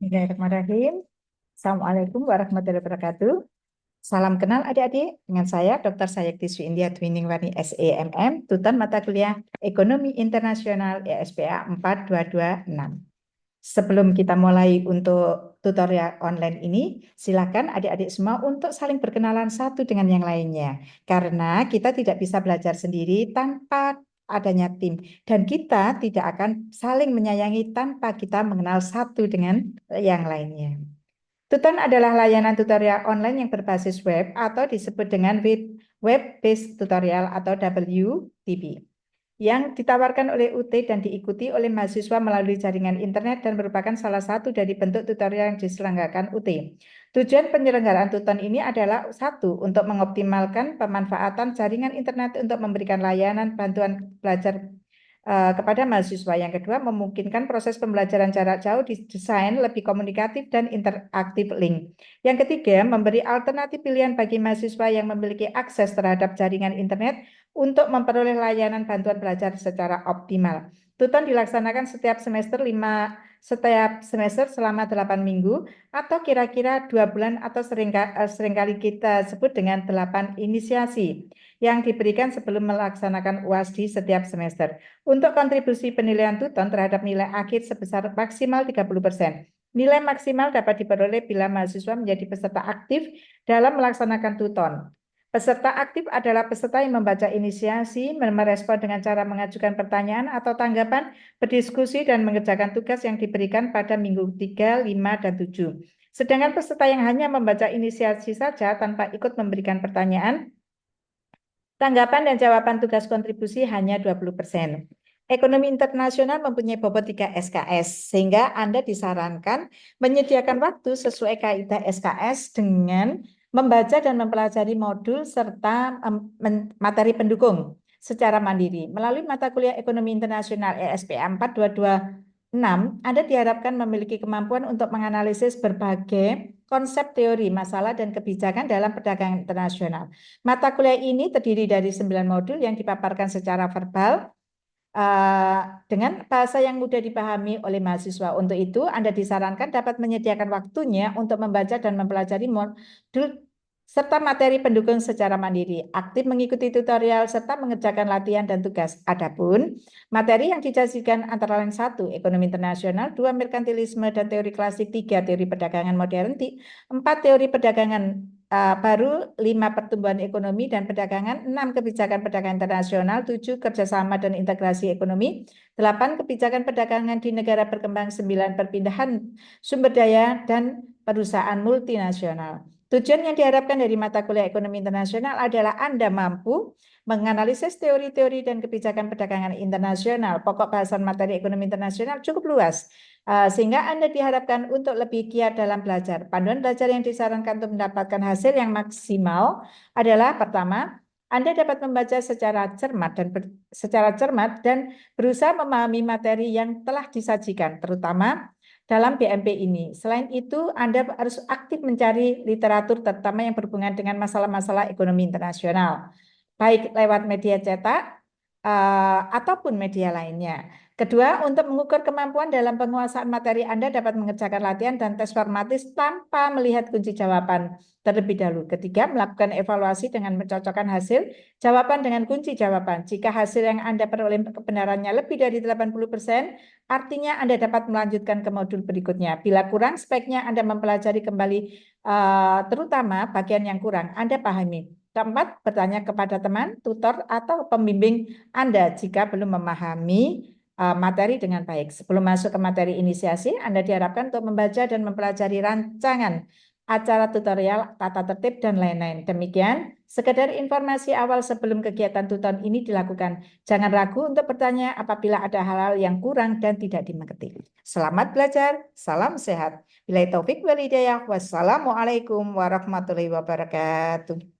Bismillahirrahmanirrahim. Assalamualaikum warahmatullahi wabarakatuh. Salam kenal adik-adik. Dengan saya Dr. Sayekti India Twining Warni SEMM, Tutor Mata Kuliah Ekonomi Internasional ESPA 4226. Sebelum kita mulai untuk tutorial online ini, silakan adik-adik semua untuk saling berkenalan satu dengan yang lainnya. Karena kita tidak bisa belajar sendiri tanpa adanya tim. Dan kita tidak akan saling menyayangi tanpa kita mengenal satu dengan yang lainnya. Tuton adalah layanan tutorial online yang berbasis web atau disebut dengan Web-Based Tutorial atau WTB yang ditawarkan oleh UT dan diikuti oleh mahasiswa melalui jaringan internet dan merupakan salah satu dari bentuk tutorial yang diselenggarakan UT. Tujuan penyelenggaraan tuton ini adalah satu, untuk mengoptimalkan pemanfaatan jaringan internet untuk memberikan layanan bantuan belajar kepada mahasiswa. Yang kedua, memungkinkan proses pembelajaran jarak jauh didesain lebih komunikatif dan interaktif link. Yang ketiga, memberi alternatif pilihan bagi mahasiswa yang memiliki akses terhadap jaringan internet untuk memperoleh layanan bantuan belajar secara optimal. Tuton dilaksanakan setiap semester selama 8 minggu atau kira-kira 2 bulan atau seringkali kita sebut dengan 8 inisiasi yang diberikan sebelum melaksanakan UAS di setiap semester. Untuk kontribusi penilaian tuton terhadap nilai akhir sebesar maksimal 30%. Nilai maksimal dapat diperoleh bila mahasiswa menjadi peserta aktif dalam melaksanakan tuton. Peserta aktif adalah peserta yang membaca inisiasi, merespon dengan cara mengajukan pertanyaan atau tanggapan, berdiskusi, dan mengerjakan tugas yang diberikan pada minggu 3, 5, dan 7. Sedangkan peserta yang hanya membaca inisiasi saja tanpa ikut memberikan pertanyaan, tanggapan dan jawaban tugas kontribusi hanya 20%. Ekonomi internasional mempunyai bobot 3 SKS, sehingga Anda disarankan menyediakan waktu sesuai kaidah SKS dengan membaca dan mempelajari modul serta materi pendukung secara mandiri. Melalui mata kuliah Ekonomi Internasional ESPA 4226, Anda diharapkan memiliki kemampuan untuk menganalisis berbagai konsep teori, masalah, dan kebijakan dalam perdagangan internasional. Mata kuliah ini terdiri dari 9 modul yang dipaparkan secara verbal dengan bahasa yang mudah dipahami oleh mahasiswa. Untuk itu, Anda disarankan dapat menyediakan waktunya untuk membaca dan mempelajari modul serta materi pendukung secara mandiri, aktif mengikuti tutorial, serta mengerjakan latihan dan tugas. Adapun materi yang disajikan antara lain 1. Ekonomi internasional, 2. Merkantilisme dan teori klasik, 3. Teori perdagangan modern, 4. Teori perdagangan baru, 5. Pertumbuhan ekonomi dan perdagangan, 6. Kebijakan perdagangan internasional, 7. Kerjasama dan integrasi ekonomi, 8. Kebijakan perdagangan di negara berkembang, 9. Perpindahan sumber daya dan perusahaan multinasional. Tujuan yang diharapkan dari mata kuliah ekonomi internasional adalah Anda mampu menganalisis teori-teori dan kebijakan perdagangan internasional. Pokok bahasan materi ekonomi internasional cukup luas, sehingga Anda diharapkan untuk lebih giat dalam belajar. Panduan belajar yang disarankan untuk mendapatkan hasil yang maksimal adalah: pertama, Anda dapat membaca secara cermat dan berusaha memahami materi yang telah disajikan, terutama dalam BMP ini. Selain itu, Anda harus aktif mencari literatur terutama yang berhubungan dengan masalah-masalah ekonomi internasional, baik lewat media cetak ataupun media lainnya. Kedua, untuk mengukur kemampuan dalam penguasaan materi, Anda dapat mengerjakan latihan dan tes formatis tanpa melihat kunci jawaban terlebih dahulu. Ketiga, melakukan evaluasi dengan mencocokkan hasil jawaban dengan kunci jawaban. Jika hasil yang Anda peroleh kebenarannya lebih dari 80%, artinya Anda dapat melanjutkan ke modul berikutnya. Bila kurang, sebaiknya Anda mempelajari kembali terutama bagian yang kurang Anda pahami. Keempat, bertanya kepada teman, tutor, atau pembimbing Anda jika belum memahami materi dengan baik. Sebelum masuk ke materi inisiasi, Anda diharapkan untuk membaca dan mempelajari rancangan acara tutorial, tata tertib, dan lain-lain. Demikian, sekedar informasi awal sebelum kegiatan tuton ini dilakukan. Jangan ragu untuk bertanya apabila ada hal-hal yang kurang dan tidak dimengerti. Selamat belajar, salam sehat. Billahi taufik wal hidayah. Wassalamualaikum warahmatullahi wabarakatuh.